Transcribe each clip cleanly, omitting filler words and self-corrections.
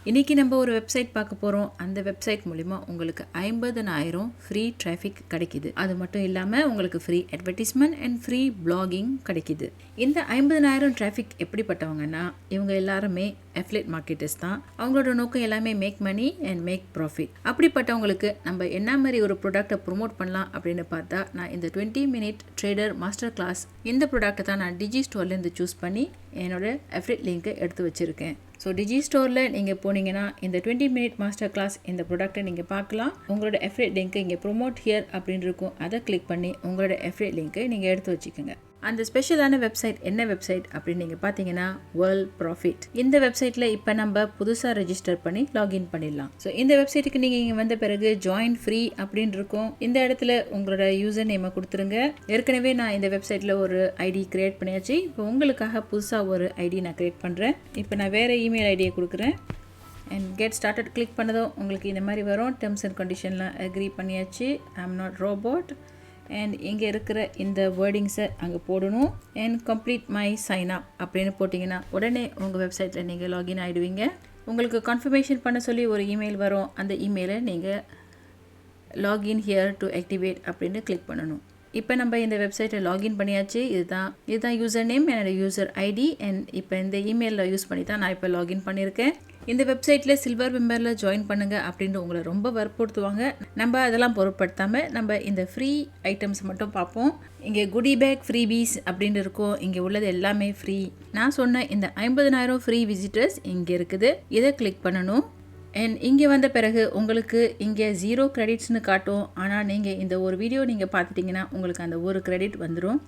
இன்றைக்கி நம்ம ஒரு வெப்சைட் பார்க்க போகிறோம். அந்த வெப்சைட் மூலிமா உங்களுக்கு 50,000 ஃப்ரீ டிராஃபிக் கிடைக்கிது. அது மட்டும் இல்லாமல் உங்களுக்கு free advertisement and free blogging கிடைக்கிது. இந்த 50,000 டிராஃபிக் எப்படிப்பட்டவங்கன்னா, இவங்க எல்லாருமே அஃபிலியேட் மார்க்கெட்டர்ஸ் தான். அவங்களோட நோக்கம் எல்லாமே make money and make profit. அப்படிப்பட்டவங்களுக்கு நம்ம என்ன மாதிரி ஒரு ப்ராடக்டை ப்ரொமோட் பண்ணலாம் அப்படின்னு பார்த்தா, நான் இந்த 20 மினிட் ட்ரேடர் மாஸ்டர் கிளாஸ் இந்த ப்ராடக்ட்டை தான் நான் டிஜிஸ்டோர்லேருந்து சூஸ் பண்ணி என்னோட அஃபிலியேட் லிங்கை எடுத்து வச்சுருக்கேன். ஸோ டிஜிஸ்டோரில் நீங்கள் போனீங்கன்னா இந்த 20 மினிட் மாஸ்டர் கிளாஸ் இந்த ப்ராடக்ட்டை நீங்கள் பார்க்கலாம். உங்களோட அஃபிலியேட் லிங்க்கை இங்கே ப்ரொமோட் ஹியர் அப்படின்னு இருக்கும். அதை கிளிக் பண்ணி உங்களோட அஃபிலியேட் லிங்க்கை நீங்கள் எடுத்து வச்சுக்கோங்க. அந்த ஸ்பெஷலான வெப்சைட் என்ன வெப்சைட் அப்படின்னு நீங்கள் பார்த்தீங்கன்னா வேர்ல்ட் ப்ராஃபிட். இந்த வெப்சைட்டில் இப்போ நம்ம புதுசாக ரெஜிஸ்டர் பண்ணி லாகின் பண்ணிடலாம். ஸோ இந்த வெப்சைட்டுக்கு நீங்கள் இங்கே வந்த பிறகு ஜாயின் ஃப்ரீ அப்படின்னு இருக்கும். இந்த இடத்துல உங்களோட யூசர் நேமை கொடுத்துருங்க. ஏற்கனவே நான் இந்த வெப்சைட்டில் ஒரு ஐடி கிரியேட் பண்ணியாச்சு. இப்போ உங்களுக்காக புதுசாக ஒரு ஐடி நான் கிரியேட் பண்ணுறேன். இப்போ நான் வேறு இமெயில் ஐடியை கொடுக்குறேன். அண்ட் கெட் ஸ்டார்டட் கிளிக் பண்ணதும் உங்களுக்கு இந்த மாதிரி வரும். டெர்ம்ஸ் அண்ட் கண்டிஷன்லாம் அக்ரி பண்ணியாச்சு. I am not robot. And இங்கே இருக்கிற இந்த வேர்டிங்ஸை அங்கே போடணும். And complete my sign up அப்படின்னு போட்டிங்கன்னா உடனே உங்கள் வெப்சைட்டில் நீங்கள் லாகின் ஆகிடுவீங்க. உங்களுக்கு கன்ஃபர்மேஷன் பண்ண சொல்லி ஒரு இமெயில் வரும். அந்த இமெயிலை நீங்கள் லாகின் ஹியர் டு ஆக்டிவேட் அப்படின்னு கிளிக் பண்ணணும். இப்போ நம்ம இந்த வெப்சைட்டை லாகின் பண்ணியாச்சு. இதுதான் யூசர் நேம், என்னோட யூசர் ஐடி. அண்ட் இப்போ இந்த இமெயிலில் யூஸ் பண்ணி தான் நான் இப்போ லாகின் பண்ணியிருக்கேன். இந்த வெப்சைட்டில் சில்வர் மெம்பரில் ஜாயின் பண்ணுங்கள் அப்படின்னு உங்களை ரொம்ப வற்புறுத்துவாங்க. நம்ம அதெல்லாம் பொருட்படுத்தாமல் நம்ம இந்த ஃப்ரீ ஐட்டம்ஸ் மட்டும் பார்ப்போம். இங்கே குடி பேக் ஃப்ரீ பீஸ் அப்படின்னு இருக்கும். இங்கே உள்ளது எல்லாமே ஃப்ரீ. நான் சொன்ன இந்த 50,000 ஃப்ரீ விசிட்டர்ஸ் இங்கே இருக்குது. இதை கிளிக் பண்ணணும். அண்ட் இங்கே வந்த பிறகு உங்களுக்கு இங்கே 0 கிரெடிட்ஸ்னு காட்டும். ஆனால் நீங்கள் இந்த ஒரு வீடியோ நீங்கள் பார்த்துட்டிங்கன்னா உங்களுக்கு அந்த ஒரு கிரெடிட் வந்துடும்.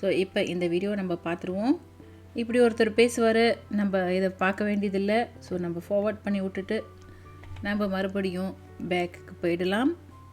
ஸோ இப்போ இந்த வீடியோ நம்ம பார்த்துருவோம். இப்படி ஒருத்தர் பேசுவார், நம்ம இதை பார்க்க வேண்டியதில்லை. ஸோ நம்ம ஃபார்வர்ட் பண்ணி விட்டுட்டு நம்ம மறுபடியும் பேக்குக்கு போயிடலாம்.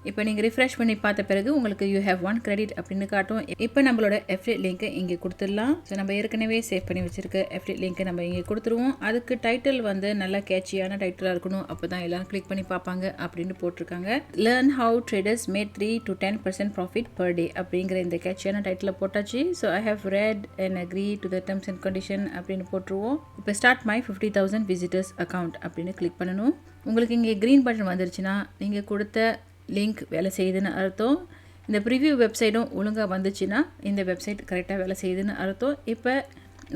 இப்போ நீங்கள் ரிஃப்ரெஷ் பண்ணி பார்த்த பிறகு உங்களுக்கு யூ ஹேவ் 1 கிரெடிட் அப்படின்னு காட்டும். இப்போ நம்மளோட அஃபிலியேட் லிங்க்கை இங்கே கொடுத்துடலாம். ஸோ நம்ம ஏற்கனவே சேவ் பண்ணி வச்சுருக்க அஃபிலியேட் லிங்க்கை நம்ம இங்கே கொடுத்துருவோம். அதுக்கு டைட்டில் வந்து நல்லா கேட்சியான டைட்டிலாக இருக்கணும். அப்போ தான் எல்லோரும் கிளிக் பண்ணி பார்ப்பாங்க அப்படின்னு போட்டிருக்காங்க. Learn how traders made 3 to 10% profit per day அப்படிங்கிற இந்த கேட்சியான டைட்டில் போட்டாச்சு. So I have read and agree to the terms and condition அப்படின்னு போட்டுருவோம். இப்போ ஸ்டார்ட் மை 50,000 விசிட்டர்ஸ் அக்கௌண்ட் அப்படின்னு கிளிக் பண்ணணும். உங்களுக்கு இங்கே க்ரீன் பட்டன் வந்துருச்சுன்னா நீங்கள் கொடுத்த லிங்க் வேலை செய்யுதுன்னு அர்த்தம். இந்த ப்ரிவ்யூ வெப்சைட்டும் ஒழுங்காக வந்துச்சுன்னா இந்த வெப்சைட் கரெக்டாக வேலை செய்யுதுன்னு அர்த்தம். இப்போ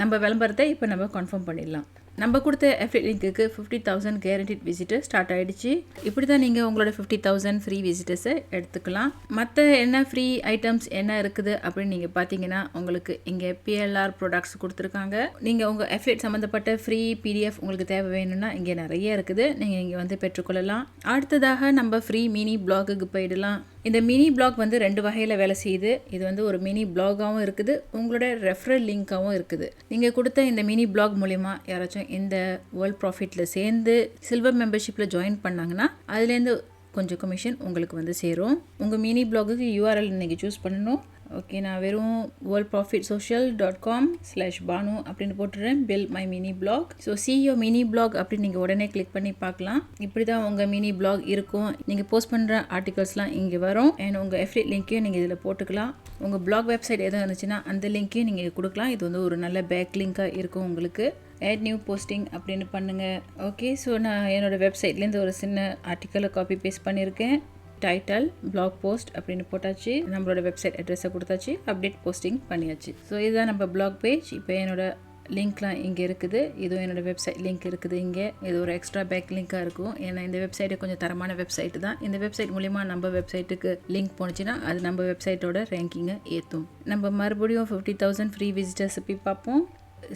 நம்ம விளம்பரத்தை இப்போ நம்ம கன்ஃபார்ம் பண்ணிடலாம். நம்ம கொடுத்த அஃபிலியேட் லிங்க்குக்கு 50,000 கேரண்டிட் விசிட்டர் ஸ்டார்ட் ஆகிடுச்சு. இப்படி தான் நீங்கள் உங்களோட 50,000 ஃப்ரீ விசிட்டர்ஸை எடுத்துக்கலாம். மற்ற என்ன ஃப்ரீ ஐட்டம்ஸ் என்ன இருக்குது அப்படின்னு நீங்கள் பார்த்தீங்கன்னா உங்களுக்கு இங்கே PLR ப்ராடக்ட்ஸ் கொடுத்துருக்காங்க. நீங்கள் உங்கள் அஃபிலியேட் சம்மந்தப்பட்ட ஃப்ரீ PDF உங்களுக்கு தேவை வேணும்னா இங்கே நிறைய இருக்குது. நீங்கள் இங்கே வந்து பெற்றுக்கொள்ளலாம். அடுத்ததாக நம்ம ஃப்ரீ மினி பிளாகுக்கு போயிடலாம். இந்த மினி பிளாக் வந்து 2 வகையில் வேலை செய்யுது. இது வந்து ஒரு மினி பிளாகாகவும் இருக்குது, உங்களோட ரெஃபரல் லிங்காகவும் இருக்குது. நீங்கள் கொடுத்த இந்த மினி பிளாக் மூலிமா யாராச்சும் இந்த வேர்ல்ட் ப்ராஃபிட்டில் சேர்ந்து சில்வர் மெம்பர்ஷிப்பில் ஜாயின் பண்ணாங்கன்னா அதுலேருந்து கொஞ்சம் கமிஷன் உங்களுக்கு வந்து சேரும். உங்கள் மினி பிளாகுக்கு URL நீங்கள் சூஸ் பண்ணணும். ஓகே, நான் வெறும் worldprofitsocial.com/banu அப்படின்னு போட்டுறேன். Fill my mini blog. So சிஓ மினி பிளாக் அப்படின்னு நீங்கள் உடனே கிளிக் பண்ணி பார்க்கலாம். இப்படி தான் உங்கள் மினி பிளாக் இருக்கும். நீங்கள் போஸ்ட் பண்ணுற ஆர்டிகல்ஸ்லாம் இங்கே வரும். அண்ட் உங்கள் அஃபிலியேட் லிங்க்கையும் நீங்கள் இதில் போட்டுக்கலாம். உங்கள் பிளாக் வெப்சைட் எதுவும் இருந்துச்சுன்னா அந்த லிங்க்கையும் நீங்கள் கொடுக்கலாம். இது வந்து ஒரு நல்ல பேக் லிங்காக இருக்கும் உங்களுக்கு. ஆட் நியூ போஸ்டிங் அப்படின்னு பண்ணுங்கள். ஓகே, ஸோ நான் என்னோடய வெப்சைட்லேருந்து ஒரு சின்ன ஆர்டிக்கலை காப்பி பேஸ்ட் பண்ணியிருக்கேன். டைட்டில் பிளாக் போஸ்ட் அப்படின்னு போட்டாச்சு. நம்மளோட வெப்சைட் அட்ரெஸை கொடுத்தாச்சு. அப்டேட் போஸ்டிங் பண்ணியாச்சு. ஸோ இதுதான் நம்ம பிளாக் பேஜ். இப்போ என்னோடய லிங்க்லாம் இங்கே இருக்குது. இதுவும் என்னோடய வெப்சைட் லிங்க் இருக்குது இங்கே. இது ஒரு எக்ஸ்ட்ரா பேக் லிங்காக இருக்கும். ஏன்னா இந்த வெப்சைட்டு கொஞ்சம் தரமான வெப்சைட்டு தான். இந்த வெப்சைட் மூலிமா நம்ம வெப்சைட்டுக்கு லிங்க் போணுச்சுன்னா அது நம்ம வெப்சைட்டோட ரேங்கிங்கை ஏற்றும். நம்ம மறுபடியும் 50,000 ஃப்ரீ விசிட்டர்ஸ் போய் பார்ப்போம்.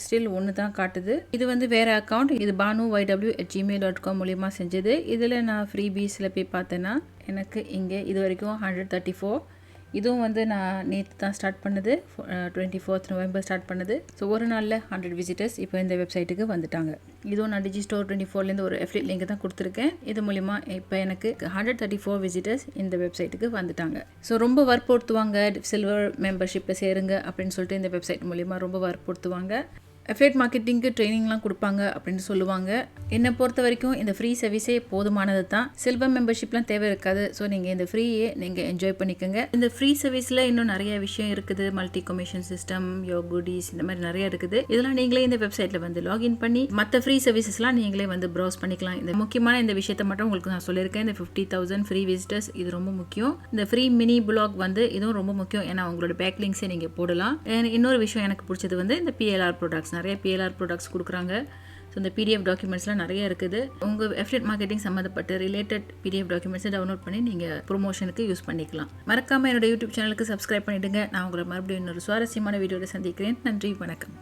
ஸ்டில் ஒன்று தான் காட்டுது. இது வந்து வேறு அக்கௌண்ட். இது banu@gmail.com மூலியமாக செஞ்சது. இதில் நான் ஃப்ரீ பீஸில் போய் பார்த்தேன்னா எனக்கு இங்கே இது வரைக்கும் 134. இதுவும் வந்து நான் நேற்று தான் ஸ்டார்ட் பண்ணது. 24th November ஸ்டார்ட் பண்ணது. ஸோ ஒரு நாளில் 100 விசிட்டர்ஸ் இப்போ இந்த வெப்சைட்டுக்கு வந்துட்டாங்க. இதுவும் நான் Digistore24லேருந்து ஒரு அஃபிலியேட் லிங்க் தான் கொடுத்துருக்கேன். இது மூலிமா இப்போ எனக்கு 134 விசிட்டர்ஸ் இந்த வெப்சைட்டுக்கு வந்துட்டாங்க. ஸோ ரொம்ப வற்புறுத்துவாங்க, சில்வர் மெம்பர்ஷிப்பில் சேருங்க அப்படின்னு சொல்லிட்டு இந்த வெப்சைட் மூலிமா ரொம்ப வற்புறுத்துவாங்க. அஃபிலியேட் மார்க்கெட்டிங்க்கு ட்ரைனிங்லாம் கொடுப்பாங்க அப்படின்னு சொல்லுவாங்க. என்னை பொறுத்த வரைக்கும் இந்த ஃப்ரீ சர்வீஸே போதுமானது தான். சில்வர் மெம்பர்ஷிப்லாம் தேவை இருக்காது. ஸோ நீங்கள் இந்த ஃப்ரீயே நீங்கள் என்ஜாய் பண்ணிக்கோங்க. இந்த ஃப்ரீ சர்வீஸில் இன்னும் நிறைய விஷயம் இருக்குது. மல்டி கமிஷன் சிஸ்டம், யோ குடீஸ், இந்த மாதிரி நிறைய இருக்குது. இதெல்லாம் நீங்களே இந்த வெப்சைட்டில் வந்து லாகின் பண்ணி மற்ற ஃப்ரீ சர்வீசஸ்லாம் நீங்களே வந்து ப்ரௌஸ் பண்ணிக்கலாம். இந்த முக்கியமான இந்த விஷயத்தை மட்டும் உங்களுக்கு நான் சொல்லியிருக்கேன். இந்த 50,000 ஃப்ரீ விசிட்டர்ஸ் இது ரொம்ப முக்கியம். இந்த ஃப்ரீ மினி பிளாக் வந்து இதுவும் ரொம்ப முக்கியம். ஏன்னா உங்களோட பேக் லிங்க்ஸை நீங்கள் போடலாம். இன்னொரு விஷயம் எனக்கு பிடிச்சது வந்து இந்த PLR ப்ராடக்ட்ஸ், நிறைய PLR ப்ராடக்ட்ஸ் கொடுக்குறாங்க. ஸோ இந்த PDF டாக்குமெண்ட்ஸ்லாம் நிறைய இருக்குது. உங்கள் அஃபிலியேட் மார்க்கெட்டிங் சம்மந்தப்பட்ட ரிலேட்டட் PDF டாக்குமெண்ட்ஸை டவுன்லோட் பண்ணி நீங்கள் ப்ரொமோஷனுக்கு யூஸ் பண்ணிக்கலாம். மறக்காமல் என்னோட யூடியூப் சேனலுக்கு சப்ஸ்கிரைப் பண்ணிவிடுங்க. நான் உங்களை மறுபடியும் இன்னொரு சுவாரஸ்யமான வீடியோவில் சந்திக்கிறேன். நன்றி, வணக்கம்.